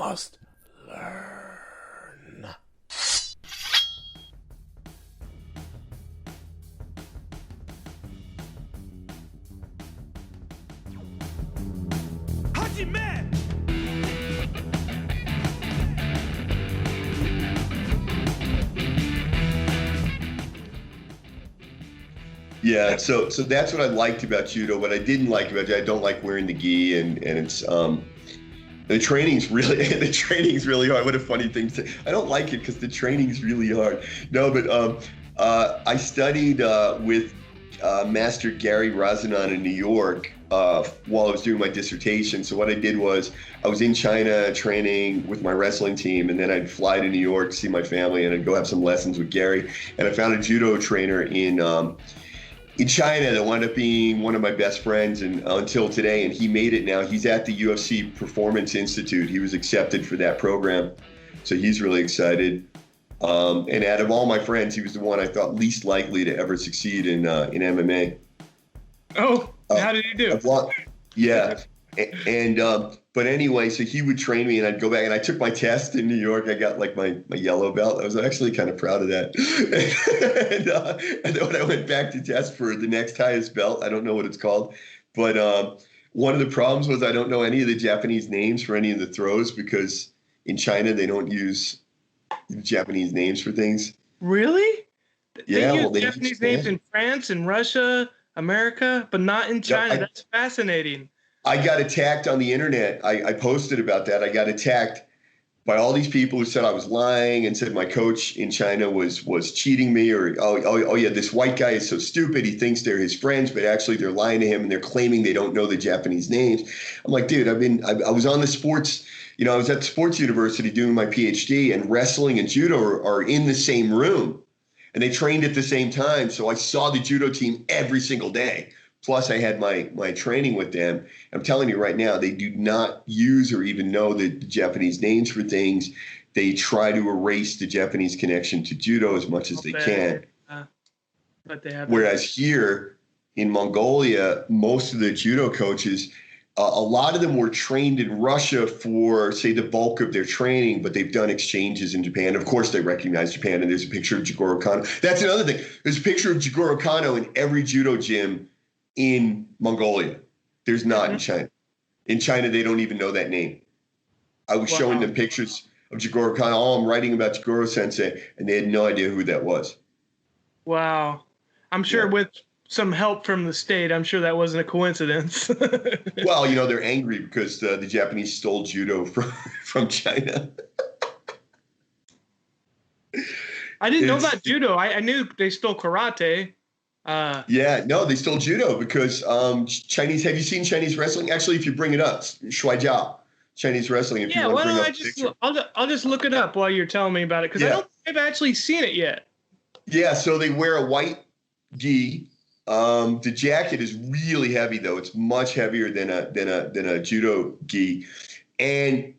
must learn. Hajime! Yeah, so that's what I liked about judo. What I didn't like about it, I don't like wearing the gi, and it's the training's really hard. What a funny thing to say. I don't like it because the training's really hard. No, but I studied with Master Gary Razanon in New York while I was doing my dissertation. So what I did was I was in China training with my wrestling team, and then I'd fly to New York to see my family, and I'd go have some lessons with Gary. And I found a judo trainer in China that wound up being one of my best friends and until today, and he made it now. He's at the UFC Performance Institute. He was accepted for that program, so he's really excited. And out of all my friends, he was the one I thought least likely to ever succeed in MMA. Oh, how did he do? Yeah, and but anyway, so he would train me, and I'd go back, and I took my test in New York. I got like my yellow belt. I was actually kind of proud of that. And then when I went back to test for the next highest belt, I don't know what it's called, but one of the problems was I don't know any of the Japanese names for any of the throws because in China they don't use Japanese names for things. Really? Yeah, they use Japanese names in France and Russia, America, but not in China. That's fascinating. I got attacked on the internet. I posted about that. I got attacked by all these people who said I was lying and said my coach in China was cheating me, or oh yeah, this white guy is so stupid. He thinks they're his friends, but actually they're lying to him and they're claiming they don't know the Japanese names. I'm like, dude, I was on the sports, I was at the sports university doing my PhD, and wrestling and judo are in the same room, and they trained at the same time. So I saw the judo team every single day. Plus, I had my training with them. I'm telling you right now, they do not use or even know the Japanese names for things. They try to erase the Japanese connection to judo as much as they can. But they have. Whereas here in Mongolia, most of the judo coaches, a lot of them were trained in Russia for, say, the bulk of their training, but they've done exchanges in Japan. Of course, they recognize Japan, and there's a picture of Jigoro Kano. That's another thing. There's a picture of Jigoro Kano in every judo gym in Mongolia. There's not in China. In China, they don't even know that name. I was showing them pictures of Jigoro Kano. Oh, I'm writing about Jigoro Sensei, and they had no idea who that was. Wow. I'm sure with some help from the state, I'm sure that wasn't a coincidence. Well, they're angry because the Japanese stole judo from China. I didn't know about judo. I knew they stole karate. They stole judo because Chinese. Have you seen Chinese wrestling? Actually, if you bring it up, Shuai Jiao, Chinese wrestling. If you want to bring up I'll just look it up while you're telling me about it because I don't think I've actually seen it yet. Yeah, so they wear a white gi. The jacket is really heavy, though. It's much heavier than a judo gi, and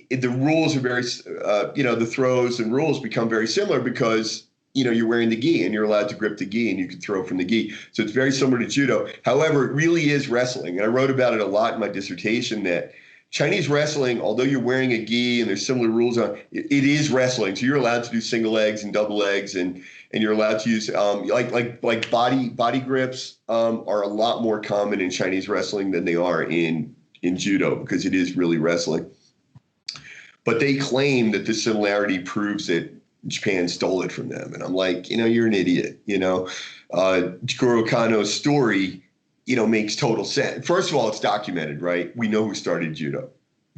the rules are very, the throws and rules become very similar because you're wearing the gi and you're allowed to grip the gi and you can throw from the gi. So it's very similar to judo. However, it really is wrestling. And I wrote about it a lot in my dissertation that Chinese wrestling, although you're wearing a gi and there's similar rules it is wrestling. So you're allowed to do single legs and double legs and you're allowed to use like body grips are a lot more common in Chinese wrestling than they are in judo because it is really wrestling. But they claim that the similarity proves that Japan stole it from them. And I'm like, you're an idiot. Jigoro Kano's story, makes total sense. First of all, it's documented, right? We know who started judo,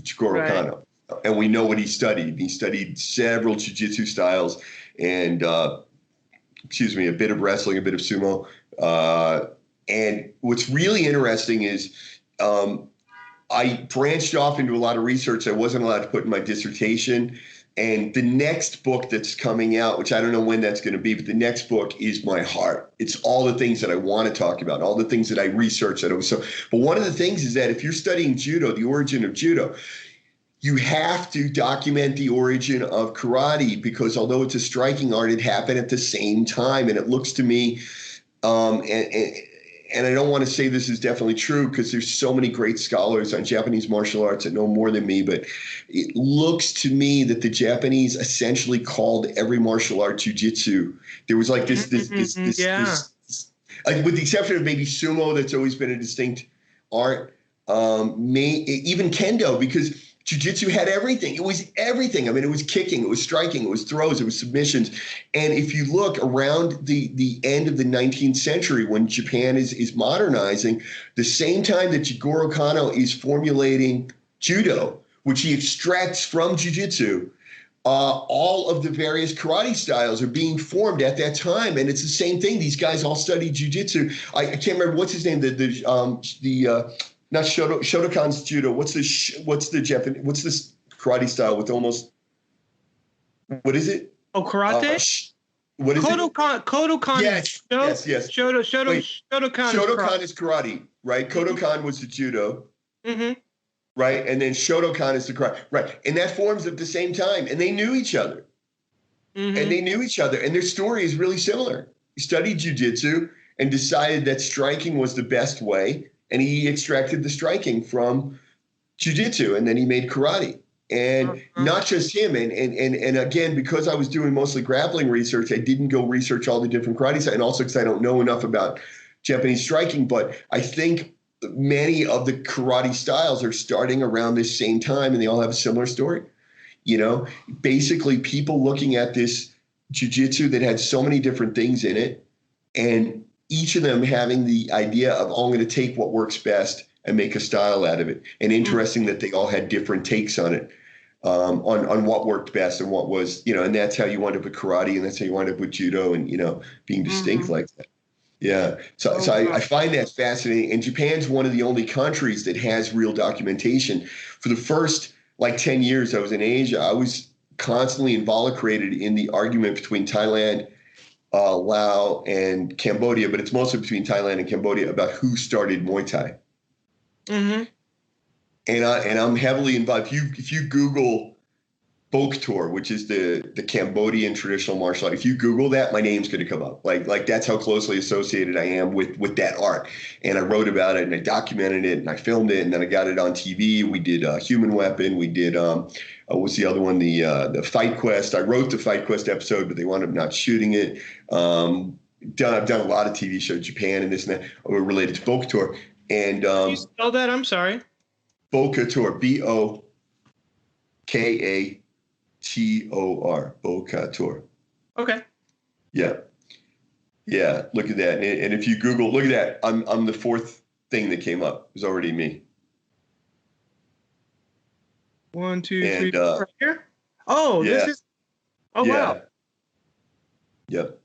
Jigoro Kano. And we know what he studied. He studied several jiu-jitsu styles and, a bit of wrestling, a bit of sumo. And what's really interesting is I branched off into a lot of research I wasn't allowed to put in my dissertation. And the next book that's coming out, which I don't know when that's going to be, but the next book is my heart. It's all the things that I want to talk about, all the things that I researched. But one of the things is that if you're studying judo, the origin of judo, you have to document the origin of karate because although it's a striking art, it happened at the same time. And it looks to me, and I don't want to say this is definitely true because there's so many great scholars on Japanese martial arts that know more than me, but it looks to me that the Japanese essentially called every martial art jujitsu. There was like this, with the exception of maybe sumo, that's always been a distinct art. Even kendo, because jiu-jitsu had everything. It was everything. I mean, it was kicking, it was striking, it was throws, it was submissions. And if you look around the end of the 19th century, when Japan is modernizing, the same time that Jigoro Kano is formulating judo, which he extracts from jiu-jitsu, all of the various karate styles are being formed at that time, and it's the same thing. These guys all studied jiu-jitsu. I can't remember what's his name. Not Shotokan's judo. What's the Japanese? What's this karate style with almost? What is it? Oh, karate. What is Kodokan, it? Kodokan. Yes. Shotokan. Shotokan is karate, right? Kodokan was the judo. Mm-hmm. Right, and then Shotokan is the karate. Right, and that forms at the same time, and they knew each other. Mm-hmm. And their story is really similar. He studied jiu-jitsu and decided that striking was the best way, and he extracted the striking from jiu-jitsu, and then he made karate. And not just him, and again, because I was doing mostly grappling research, I didn't go research all the different karate styles, and also because I don't know enough about Japanese striking, but I think many of the karate styles are starting around this same time, and they all have a similar story. You know, basically people looking at this jiu-jitsu that had so many different things in it, and each of them having the idea of, oh, I'm going to take what works best and make a style out of it. And interesting that they all had different takes on it, on what worked best and what was, and that's how you wind up with karate, and that's how you wind up with judo, and, being distinct like that. Yeah. So I find that fascinating. And Japan's one of the only countries that has real documentation. For the first 10 years I was in Asia, I was constantly involucrated in the argument between Thailand, Laos, and Cambodia, but it's mostly between Thailand and Cambodia about who started Muay Thai. Mm-hmm. And I'm heavily involved. If you Google Bok Tor, which is the Cambodian traditional martial art. If you Google that, my name's going to come up. Like that's how closely associated I am with that art. And I wrote about it, and I documented it, and I filmed it, and then I got it on TV. We did Human Weapon. We did what's the other one? The Fight Quest. I wrote the Fight Quest episode, but they wound up not shooting it. I've done a lot of TV shows, Japan and this and that, related to Bok Tor. And can you spell that? I'm sorry. Bok Tor, Bokator, Bok Tor. Okay. Yeah. Look at that, and if you Google, look at that. I'm the fourth thing that came up. It was already me. 1, 2, 3, 4 right here. Oh, yeah. This is. Oh yeah. Wow. Yep.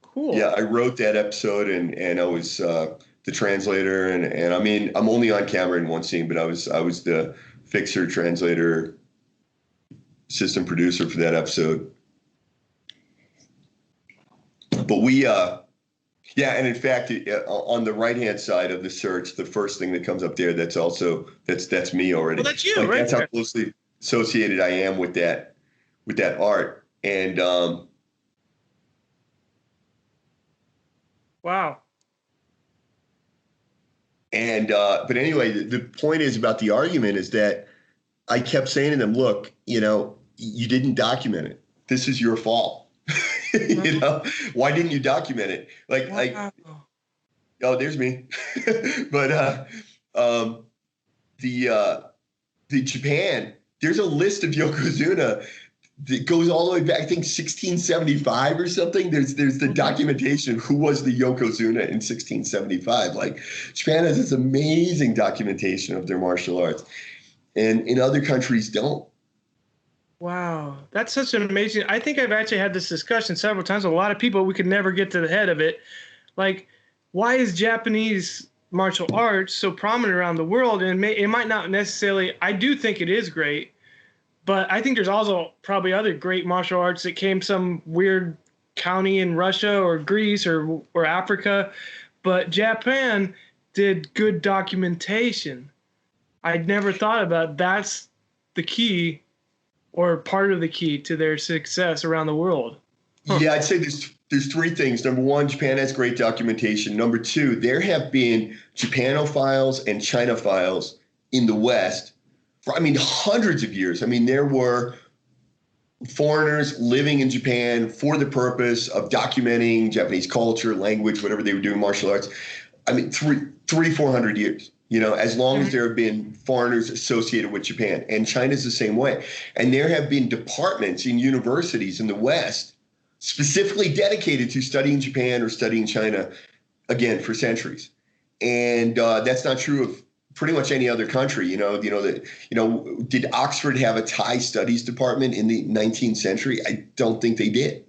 Cool. Yeah, I wrote that episode, and I was the translator, and I mean, I'm only on camera in one scene, but I was the fixer, translator, assistant producer for that episode. But we, and in fact, on the right-hand side of the search, the first thing that comes up there, that's me already. Well, that's you, right? That's how closely associated I am with that art. And wow. And but anyway, the point is about the argument is that I kept saying to them, look, you didn't document it. This is your fault. Why didn't you document it? Oh, there's me. But the Japan, there's a list of yokozuna that goes all the way back, I think 1675 or something. There's the documentation of who was the yokozuna in 1675. Japan has this amazing documentation of their martial arts, and in other countries don't. Wow, that's such an amazing. I think I've actually had this discussion several times with a lot of people. We could never get to the head of it. Why is Japanese martial arts so prominent around the world? And it might not necessarily. I do think it is great, but I think there's also probably other great martial arts that came some weird county in Russia or Greece or Africa, but Japan did good documentation. I'd never thought about that's the key. Or part of the key to their success around the world. Huh. Yeah, I'd say there's there's three things. Number one, Japan has great documentation. Number two, there have been Japanophiles and Chinophiles in the West for, I mean, hundreds of years. I mean, there were foreigners living in Japan for the purpose of documenting Japanese culture, language, whatever they were doing, martial arts. I mean, 400 years, you know, as long as there have been foreigners associated with Japan. And China's the same way. And there have been departments in universities in the West specifically dedicated to studying Japan or studying China, again, for centuries. And that's not true of pretty much any other country. Did Oxford have a Thai studies department in the 19th century? I don't think they did.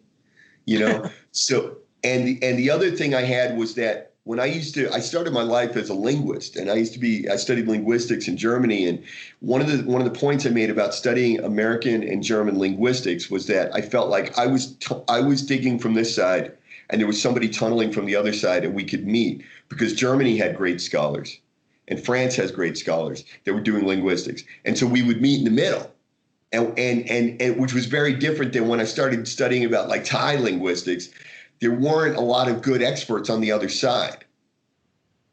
You know, so and the other thing I had was that when I started my life as a linguist, and I studied linguistics in Germany. And one of the points I made about studying American and German linguistics was that I felt like I was digging from this side, and there was somebody tunneling from the other side, and we could meet, because Germany had great scholars, and France has great scholars that were doing linguistics, and so we would meet in the middle, and which was very different than when I started studying about like Thai linguistics. There weren't a lot of good experts on the other side.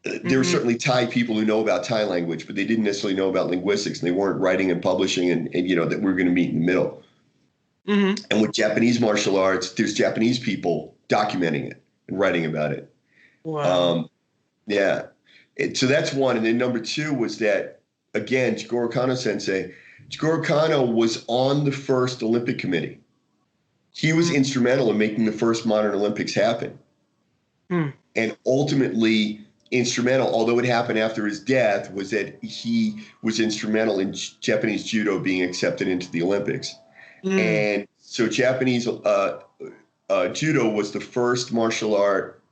There were certainly Thai people who know about Thai language, but they didn't necessarily know about linguistics, and they weren't writing and publishing, and you know, that we're going to meet in the middle. And with Japanese martial arts, there's Japanese people documenting it and writing about it. Wow. So that's one. And then number two was that, again, Jigoro Kano sensei, Jigoro Kano was on the first Olympic committee. He was instrumental in making the first modern Olympics happen. And ultimately instrumental, although it happened after his death, was that he was instrumental in Japanese judo being accepted into the Olympics. And so Japanese judo was the first martial art,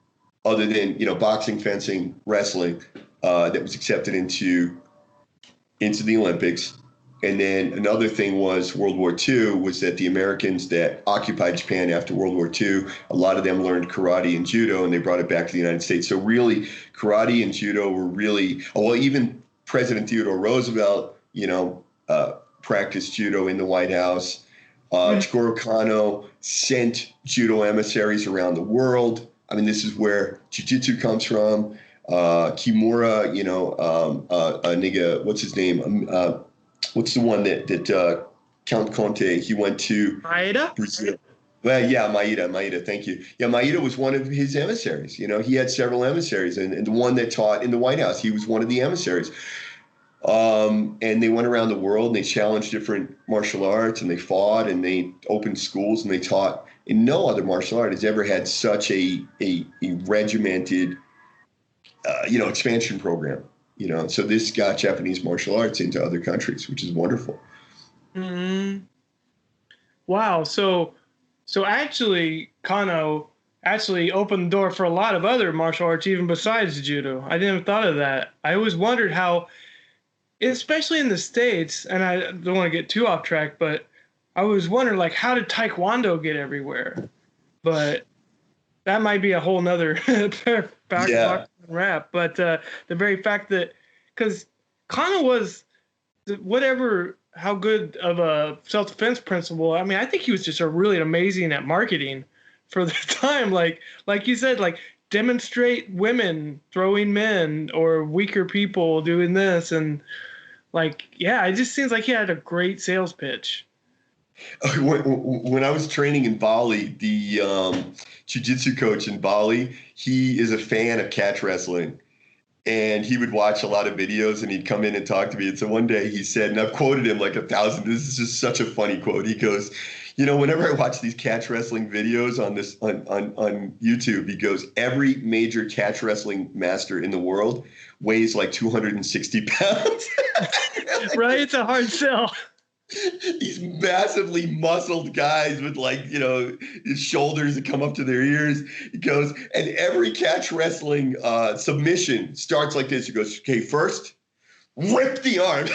other than, you know, boxing, fencing, wrestling, that was accepted into the Olympics. And then another thing was World War II, was that the Americans that occupied Japan after World War II, a lot of them learned karate and judo, and they brought it back to the United States. So really, karate and judo were really, well, even President Theodore Roosevelt, you know, practiced judo in the White House. Jigoro Kano sent judo emissaries around the world. I mean, this is where jiu-jitsu comes from. Kimura, you know, nigga, what's his name? What's the one that Count Conte, he went to Maeda? Brazil. Well, yeah, Maeda, thank you. Yeah, Maeda was one of his emissaries. You know, he had several emissaries, and the one that taught in the White House, he was one of the emissaries. And they went around the world, and they challenged different martial arts, and they fought, and they opened schools, and they taught. And no other martial art has ever had such a regimented, expansion program. You know, so this got Japanese martial arts into other countries, which is wonderful. Wow. So actually, Kano actually opened the door for a lot of other martial arts, even besides judo. I didn't have thought of that. I always wondered how, especially in the States, and I don't want to get too off track, but I was wondering, like, how did Taekwondo get everywhere? But that might be a whole nother back wrap. But the very fact that, because Kano was how good of a self-defense principle. I mean, I think he was just really amazing at marketing for the time. Like you said, like, demonstrate women throwing men or weaker people doing this. And like, yeah, it just seems like he had a great sales pitch. When I was training in Bali, the jiu-jitsu coach in Bali, he is a fan of catch wrestling, and he would watch a lot of videos, and he'd come in and talk to me. And so one day he said, and I've quoted him like 1,000, this is just such a funny quote. He goes, you know, whenever I watch these catch wrestling videos on YouTube, he goes, every major catch wrestling master in the world weighs like 260 pounds. Right? It's a hard sell. These massively muscled guys with, like, you know, his shoulders that come up to their ears. He goes, and every catch wrestling submission starts like this. He goes, okay, first, rip the arm.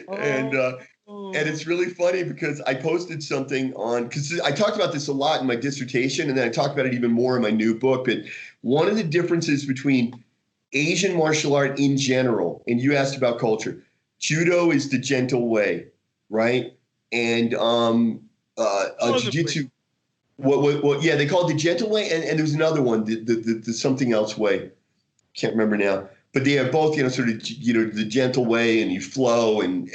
And it's really funny because I posted something because I talked about this a lot in my dissertation, and then I talked about it even more in my new book. But one of the differences between Asian martial art in general, and you asked about culture, judo is the gentle way, right? and Supposedly. jiu-jitsu. What? Yeah, they call it the gentle way, and there's another one, the something else way. Can't remember now. But they have both, sort of, the gentle way, and you flow, and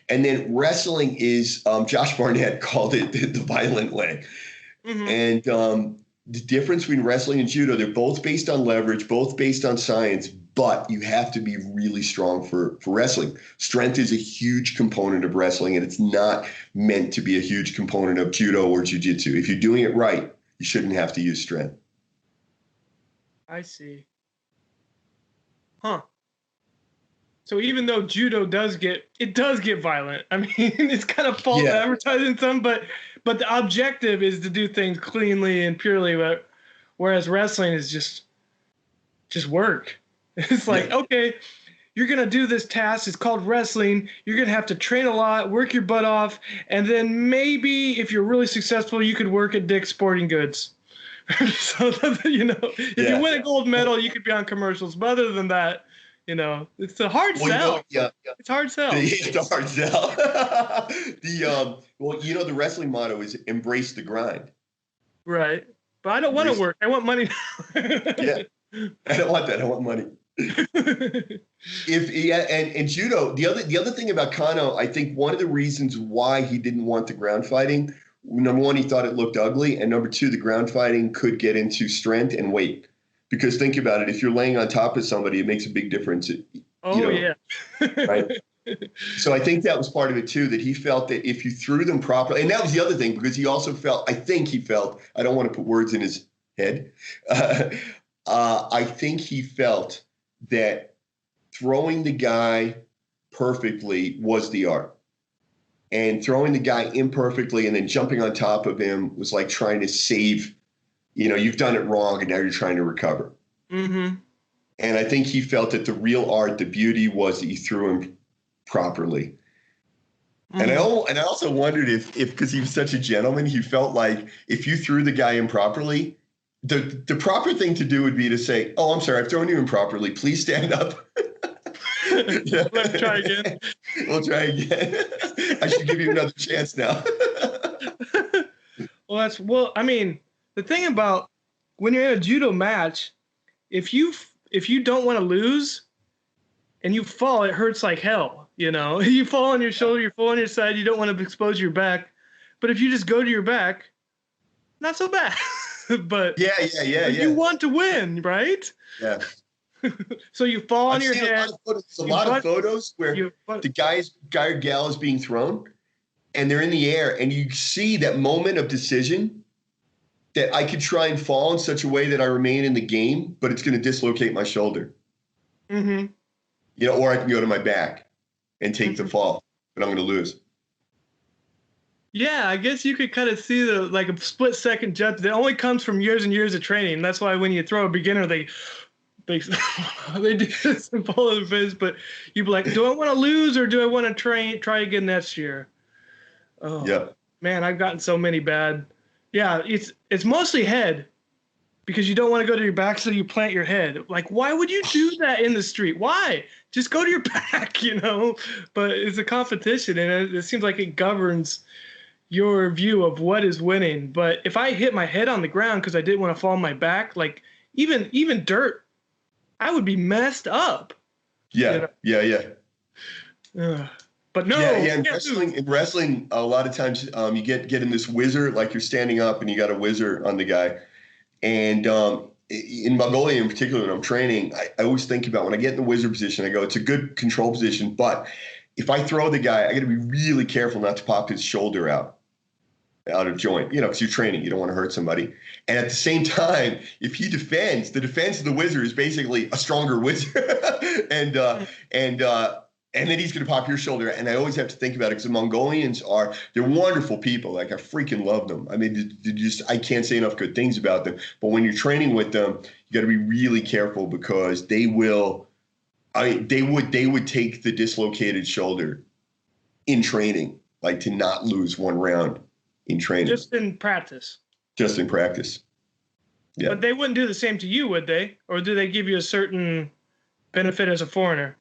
then wrestling is, Josh Barnett called it the violent way. Mm-hmm. And the difference between wrestling and judo, they're both based on leverage, both based on science, but you have to be really strong for wrestling. Strength is a huge component of wrestling, and it's not meant to be a huge component of judo or jiu-jitsu. If you're doing it right, you shouldn't have to use strength. I see. Huh. So even though judo does get violent. I mean, it's kind of false advertising some, but the objective is to do things cleanly and purely. But whereas wrestling is just work. It's like, okay, you're gonna do this task. It's called wrestling. You're gonna have to train a lot, work your butt off, and then maybe if you're really successful, you could work at Dick's Sporting Goods. So if you win a gold medal, you could be on commercials. But other than that, it's a hard sell. It's hard sell. It's a hard sell. The wrestling motto is embrace the grind. Right. But I don't want to work. I want money. Yeah. I don't want that. I want money. And judo, the other thing about Kano, I think one of the reasons why he didn't want the ground fighting, number one, he thought it looked ugly, and number two, the ground fighting could get into strength and weight. Because think about it, if you're laying on top of somebody, it makes a big difference. Yeah. Right. So I think that was part of it too, that he felt that if you threw them properly, and that was the other thing, because he also felt, I don't want to put words in his head. I think he felt that throwing the guy perfectly was the art. And throwing the guy imperfectly and then jumping on top of him was like trying to save, you've done it wrong and now you're trying to recover. Mm-hmm. And I think he felt that the real art, the beauty was that you threw him properly. Mm-hmm. And I also wondered if because he was such a gentleman, he felt like if you threw the guy improperly, the proper thing to do would be to say, "Oh, I'm sorry, I've thrown you improperly. Please stand up." Let's try again. We'll try again. I should give you another chance now. I mean, the thing about when you're in a judo match, if you don't want to lose and you fall, it hurts like hell. You fall on your shoulder, you fall on your side, you don't want to expose your back. But if you just go to your back, not so bad. But you want to win, right? Yeah. So you fall on your head. There's a lot of photos where the guy or gal is being thrown and they're in the air and you see that moment of decision that I could try and fall in such a way that I remain in the game, but it's going to dislocate my shoulder. Mm-hmm. Or I can go to my back and take the fall, but I'm going to lose. Yeah, I guess you could kind of see a split second judge that only comes from years and years of training. That's why when you throw a beginner, they do this and fall in the face. But you'd be like, do I want to lose or do I want to try again next year? Oh, yeah. Man, I've gotten so many bad. Yeah, it's mostly head because you don't want to go to your back, so you plant your head. Like, why would you do that in the street? Why? Just go to your back, But it's a competition, and it seems like it governs your view of what is winning. But if I hit my head on the ground because I didn't want to fall on my back, like even dirt, I would be messed up. Yeah. But no. Yeah. In wrestling, a lot of times you get in this whizzer, like you're standing up and you got a whizzer on the guy. And in Mongolia in particular, when I'm training, I always think about when I get in the whizzer position, I go, it's a good control position, but if I throw the guy, I got to be really careful not to pop his shoulder out of joint, because you're training, you don't want to hurt somebody. And at the same time, if he defends, the defense of the whizzer is basically a stronger whizzer, and then he's going to pop your shoulder. And I always have to think about it because the Mongolians they're wonderful people. Like I freaking love them. I mean, I can't say enough good things about them. But when you're training with them, you got to be really careful because they will. They would take the dislocated shoulder in training, like to not lose one round in training. Just in practice. Just in practice. Yeah. But they wouldn't do the same to you, would they? Or do they give you a certain benefit as a foreigner?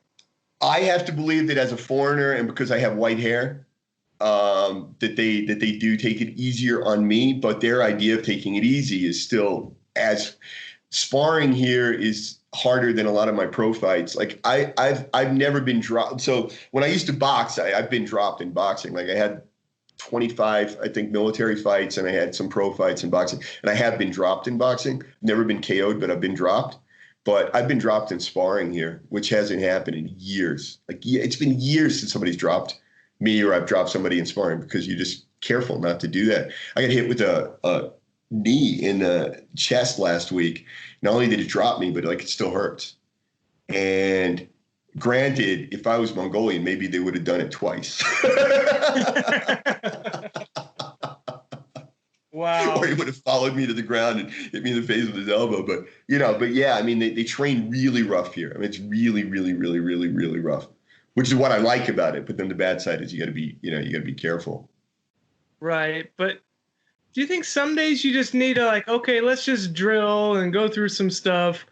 I have to believe that as a foreigner and because I have white hair, that they do take it easier on me, but their idea of taking it easy is still as sparring here is harder than a lot of my pro fights. Like I've never been dropped. So when I used to box, I've been dropped in boxing. Like I had 25, I think, military fights, and I had some pro fights in boxing, and I have been dropped in boxing. Never been KO'd, but I've been dropped. But I've been dropped in sparring here, which hasn't happened in years. Like it's been years since somebody's dropped me or I've dropped somebody in sparring, because you're just careful not to do that. I got hit with a knee in the chest last week. Not only did it drop me, but like it still hurts. And granted, if I was Mongolian, maybe they would have done it twice. Wow. Or he would have followed me to the ground and hit me in the face with his elbow. But, but yeah, I mean, they train really rough here. I mean, it's really, really, really, really, really rough, which is what I like about it. But then the bad side is you got to be careful. Right. But do you think some days you just need to okay, let's just drill and go through some stuff,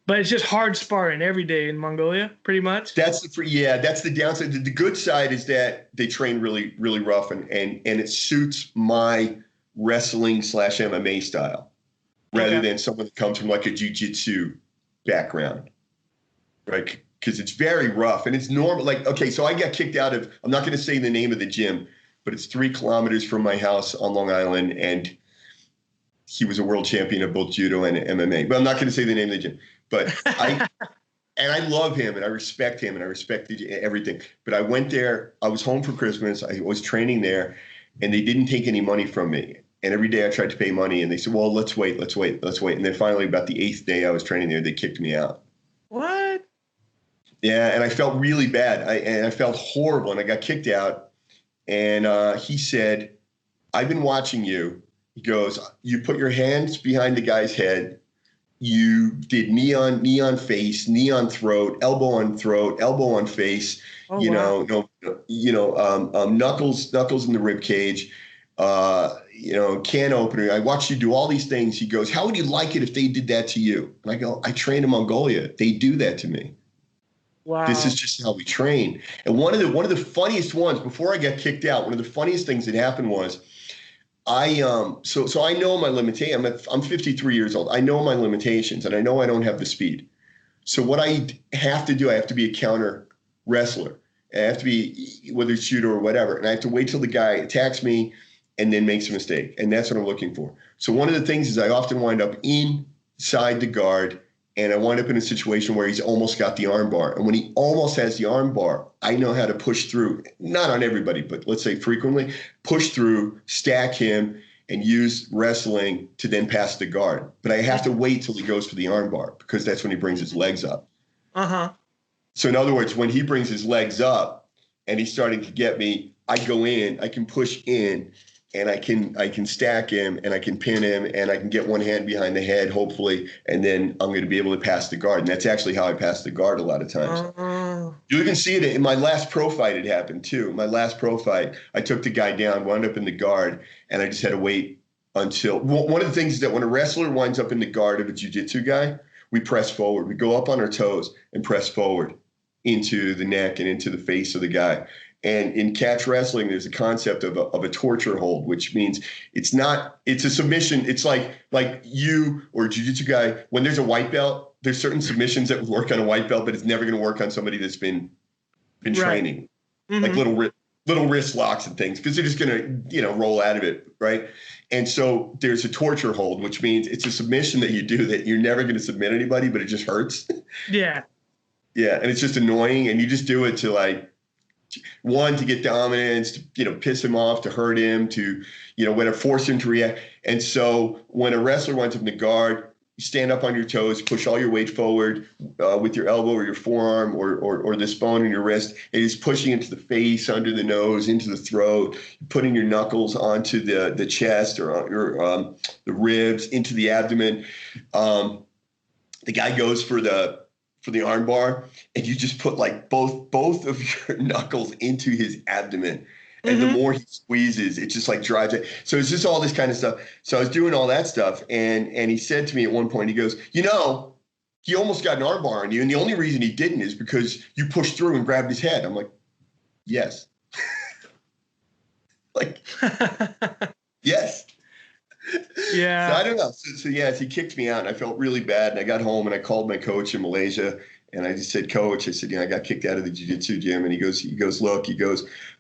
but it's just hard sparring every day in Mongolia, pretty much? That's the downside. The good side is that they train really, really rough, and it suits my wrestling / MMA style, rather than someone that comes from like a jiu-jitsu background, right? Because it's very rough and it's normal. Like, okay, so I got kicked out of, I'm not going to say the name of the gym, but it's 3 kilometers from my house on Long Island, and he was a world champion of both judo and MMA. But I'm not going to say the name of the gym. But I love him and I respect him and I respect everything. But I went there. I was home for Christmas. I was training there, and they didn't take any money from me. And every day I tried to pay money, and they said, "Well, let's wait." And then finally, about the 8th day I was training there, they kicked me out. What? Yeah, and I felt really bad. I felt horrible, and I got kicked out. And he said, "I've been watching you." He goes, "You put your hands behind the guy's head. You did knee on face, knee on throat, elbow on face. Oh, wow. Knuckles in the rib cage. Can opener. I watched you do all these things." He goes, "How would you like it if they did that to you?" And I go, "I train in Mongolia. They do that to me. Wow. This is just how we train." And one of the funniest ones, before I got kicked out, one of the funniest things that happened was so I know my limitation. I'm 53 years old. I know my limitations, and I know I don't have the speed. So what I have to do, I have to be a counter wrestler. I have to be, whether it's judo or whatever, and I have to wait till the guy attacks me and then makes a mistake. And that's what I'm looking for. So one of the things is I often wind up inside the guard, and I wind up in a situation where he's almost got the arm bar. And when he almost has the arm bar, I know how to push through, not on everybody, but let's say frequently, push through, stack him, and use wrestling to then pass the guard. But I have to wait till he goes for the arm bar, because that's when he brings his legs up. Uh-huh. So in other words, when he brings his legs up and he's starting to get me, I go in, I can push in, and I can stack him, and I can pin him, and I can get one hand behind the head, hopefully, and then I'm going to be able to pass the guard. And that's actually how I pass the guard a lot of times. You can see it in my last pro fight. It happened too. My last pro fight, I took the guy down, wound up in the guard, and I just had to wait until. One of the things is that when a wrestler winds up in the guard of a jiu-jitsu guy, we press forward. We go up on our toes and press forward into the neck and into the face of the guy. And in catch wrestling, there's a concept of a torture hold, which means it's a submission. It's like you or a jiu-jitsu guy, when there's a white belt, there's certain submissions that would work on a white belt, but it's never going to work on somebody that's been training. Mm-hmm. Like little wrist locks and things, because they're just going to, roll out of it, right? And so there's a torture hold, which means it's a submission that you do that you're never going to submit anybody, but it just hurts. Yeah. Yeah, and it's just annoying, and you just do it to to get dominance, to piss him off, to hurt him, to force him to react. And so when a wrestler winds up in the guard, you stand up on your toes, push all your weight forward with your elbow or your forearm or this bone in your wrist. It is pushing into the face, under the nose, into the throat, putting your knuckles onto the chest or the ribs, into the abdomen. The guy goes for the arm bar, and you just put both of your knuckles into his abdomen. And the more he squeezes, it just drives it. So it's just all this kind of stuff. So I was doing all that stuff. And he said to me at one point, he goes, he almost got an arm bar on you. And the only reason he didn't is because you pushed through and grabbed his head. I'm like, yes. Like, yes. Yeah. So I don't know. So he kicked me out, and I felt really bad. And I got home, and I called my coach in Malaysia, and I just said, Coach, I said, I got kicked out of the jiu-jitsu gym. And he goes, look,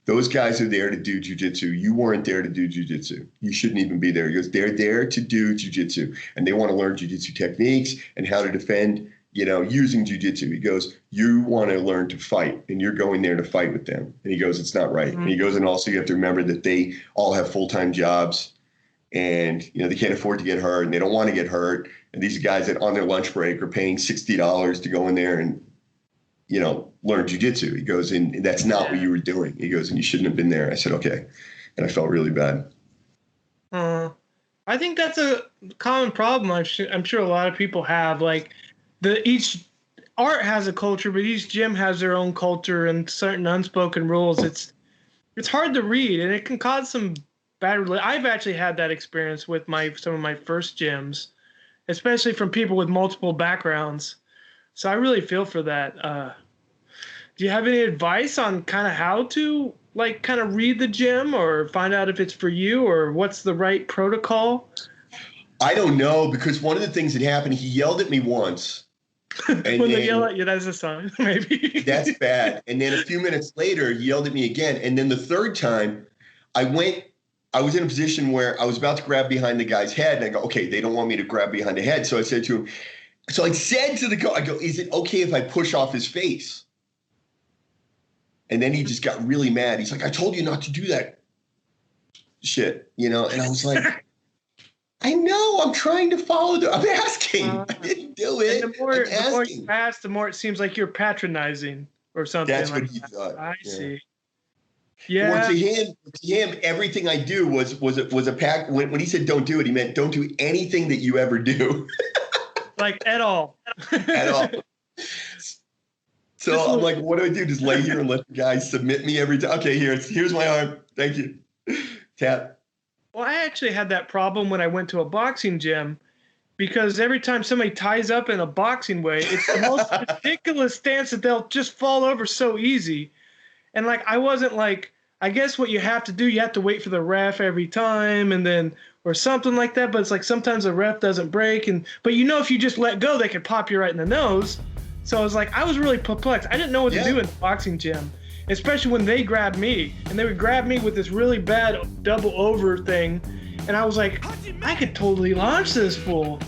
those guys are there to do jiu-jitsu. You weren't there to do jiu-jitsu. You shouldn't even be there. He goes, they're there to do jiu-jitsu, and they want to learn jiu-jitsu techniques and how to defend, using jiu-jitsu. He goes, you want to learn to fight, and you're going there to fight with them. And he goes, it's not right. Mm-hmm. And he goes, and also you have to remember that they all have full-time jobs, and they can't afford to get hurt, and they don't want to get hurt. And these guys that on their lunch break are paying $60 to go in there and learn jiu-jitsu. He goes, and that's not what you were doing. He goes, and you shouldn't have been there. I said, okay. And I felt really bad. I think that's a common problem. I'm sure a lot of people have. Like, each art has a culture, but each gym has their own culture and certain unspoken rules. It's hard to read, and it can cause some bad. I've actually had that experience with some of my first gyms, especially from people with multiple backgrounds. So I really feel for that. Do you have any advice on kind of how to kind of read the gym or find out if it's for you, or what's the right protocol? I don't know, because one of the things that happened, he yelled at me once. When they yell at you, that's a sign, maybe. That's bad. And then a few minutes later, he yelled at me again. And then the third time, I was in a position where I was about to grab behind the guy's head, and I go, okay, they don't want me to grab behind the head. So I said to him, the guy, I go, is it okay if I push off his face? And then he just got really mad. He's like, I told you not to do that shit, And I was like, I know, I'm trying to follow I'm asking. I didn't do it. And the more you ask, the more it seems like you're patronizing or something. That's what he thought. I see. Yeah. Well, to him, everything I do was a pack. When he said don't do it, he meant don't do anything that you ever do. Like at all. At all. So I'm like, what do I do? Just lay here and let the guy submit me every time? Okay, here's my arm. Thank you. Tap. Well, I actually had that problem when I went to a boxing gym, because every time somebody ties up in a boxing way, it's the most ridiculous stance that they'll just fall over so easy. And I wasn't I guess what you have to do, you have to wait for the ref every time, and then, or something like that. But it's sometimes the ref doesn't break, but if you just let go, they could pop you right in the nose. So I was really perplexed. I didn't know what to do in the boxing gym, especially when they grabbed me, and they would grab me with this really bad double over thing. And I was like, I could totally launch this fool.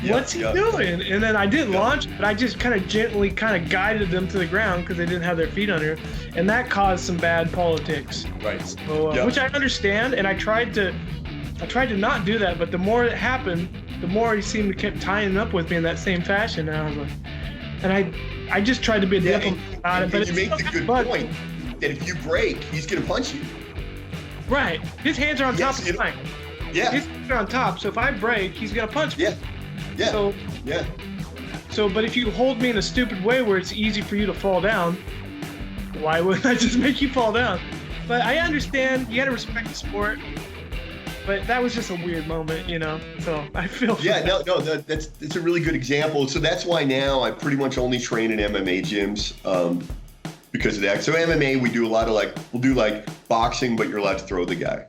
What's he doing? And then I didn't launch, but I just kind of gently guided them to the ground because they didn't have their feet under. And that caused some bad politics. Right. So, which I understand, and I tried to not do that, but the more it happened, the more he seemed to keep tying up with me in that same fashion. And I was like, and I just tried to be a diplomat about it. But you make the good point that if you break, he's going to punch you. Right. His hands are on top of mine. Yeah. His hands are on top, so if I break, he's going to punch me. Yeah. Yeah. But if you hold me in a stupid way where it's easy for you to fall down, why wouldn't I just make you fall down? But I understand, you got to respect the sport. But that was just a weird moment, So I feel. Yeah, that's a really good example. So that's why now I pretty much only train in MMA gyms because of that. So MMA, we do a lot of we'll do boxing, but you're allowed to throw the guy.